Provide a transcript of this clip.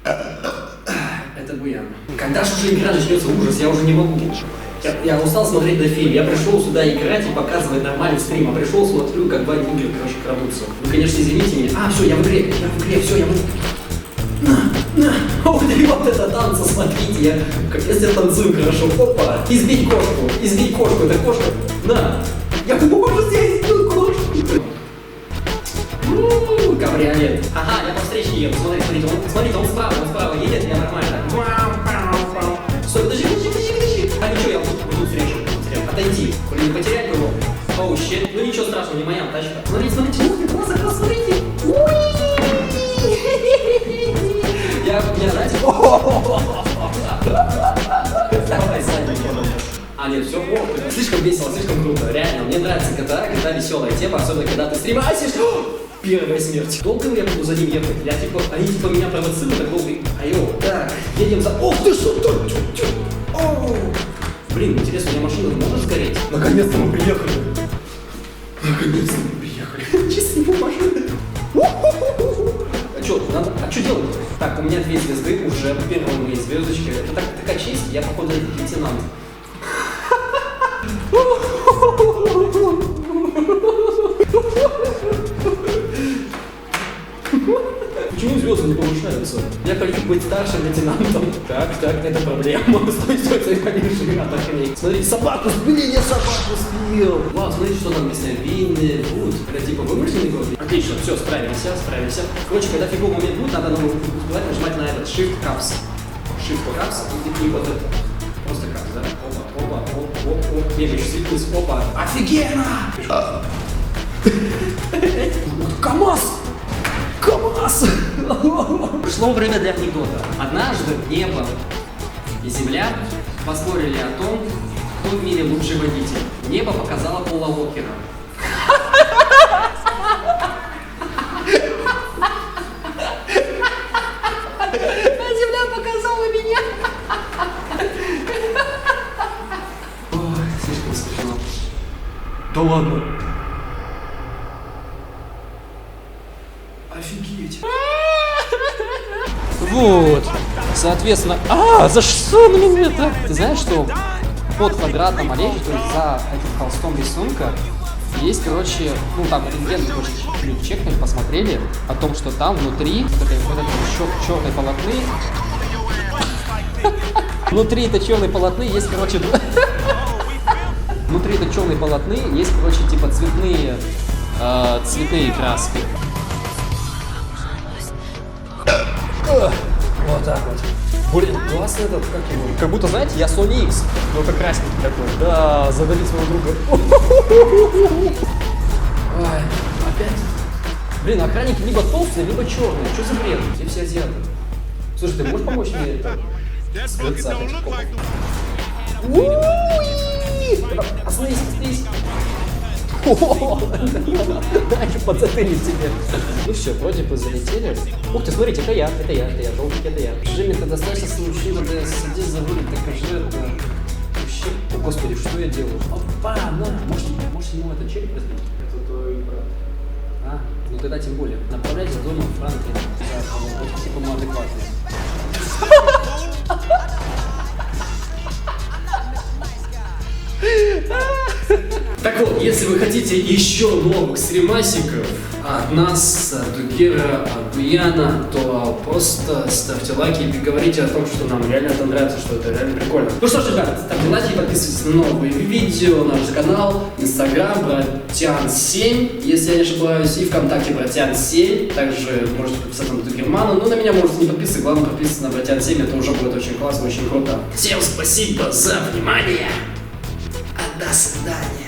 Это Буян. Когда же уже игра начнется, ужас, я уже не могу. Я устал смотреть на фильм. Я пришел сюда играть и показывать нормальный стрим. А пришел, смотрю, как два игры, короче, крадутся. Вы, конечно, извините меня. А, все, я в игре, все, я в игре. На. Вот это танцы, смотрите, я капец, я танцую хорошо. Опа, избить кошку, это кошка. На. Я могу здесь избить кошку. Кабриолет. Ага, я по встречке еду. Смотрите, он справа едет, я нормально. Стой, подожди. А ничего, я буду встречу. Отойди. Блин, потерять его. Оу, щит. Ну ничего страшного, не моя тачка. Смотрите, класс, смотрите. Я знаете. Давай, Саня. А, нет, все, слишком весело, слишком круто. Реально, мне нравится GTA веселая тема, особенно когда ты стримасишь. Первая смерть. Долго я буду за ним ехать? Они меня провоцируют, так долго. Айо, так, едем за... Ох ты что, блин, интересно, у меня машина может сгореть? Наконец-то мы приехали. Чисто его машина. А что делать? Так, у меня 2 звезды, уже первые мои звездочки. Это такая честь, я походу лейтенант. Почему звезды не повышаются? Я хочу быть старшим лейтенантом. Так, это проблема. Стой, конечно, охренеть. Смотрите, собаку сбили, я собаку сбил. Вау, смотрите, что там написано. Винни Вуд. Это типа вымышленный город? Отлично, все, справимся. Короче, когда фиговый момент будет, надо нажимать на этот Shift Caps. И вот это. Просто капс, да? Опа. Я еще светлюсь. Опа. Офигенно! КамАЗ! Пришло время для анекдота. Однажды небо и земля поспорили о том, кто в мире лучший водитель. Небо показало Пола Уокера. А земля показала меня. Ой, слишком смешно. Да ладно. Офигеть. Вот. Соответственно... за что на меня так? Ты знаешь, что под квадратом оленя, то есть за этим холстом рисунка, есть, короче, там рентген, чекнули, посмотрели о том, что там внутри вот этой черной полотны... Внутри этой черной полотны есть, короче... Внутри этой черной полотны есть, короче, типа цветные краски. Вот так вот. Блин, классно этот, как его? Как будто, знаете, я Sony X, только красненький такой. Да, задавить своего друга. Ой, опять. Блин, охранники либо толстые, либо черные. Что за бред? Где все азиаты? Слушай, ты можешь помочь мне это? Скрыться от этих копов. Остановись. Хочу подзатылить тебе. Ну все, вроде бы залетели. Ух ты, смотрите, это я, желтик, это я. Жимми, ты достаточно случилось, да садись за руль, так же это... Вообще, о господи, что я делаю? Опа, на, может ему этот череп разбить? Это твой брат. Ну тогда тем более. Направляйся в дома Франклина. Да, типа мы адекватные. Так вот, если вы хотите еще новых стримасиков от нас, от Дугера, от Буяна, то просто ставьте лайки и говорите о том, что нам реально это нравится, что это реально прикольно. Ну что ж, ребята, ставьте лайки, подписывайтесь на новые видео, наш канал, Инстаграм, Братян7, если я не ошибаюсь, и ВКонтакте Братян7. Также можете подписаться на Дугермана, но на меня можете не подписываться, главное подписываться на Братян7, это уже будет очень классно, очень круто. Всем спасибо за внимание! До свидания.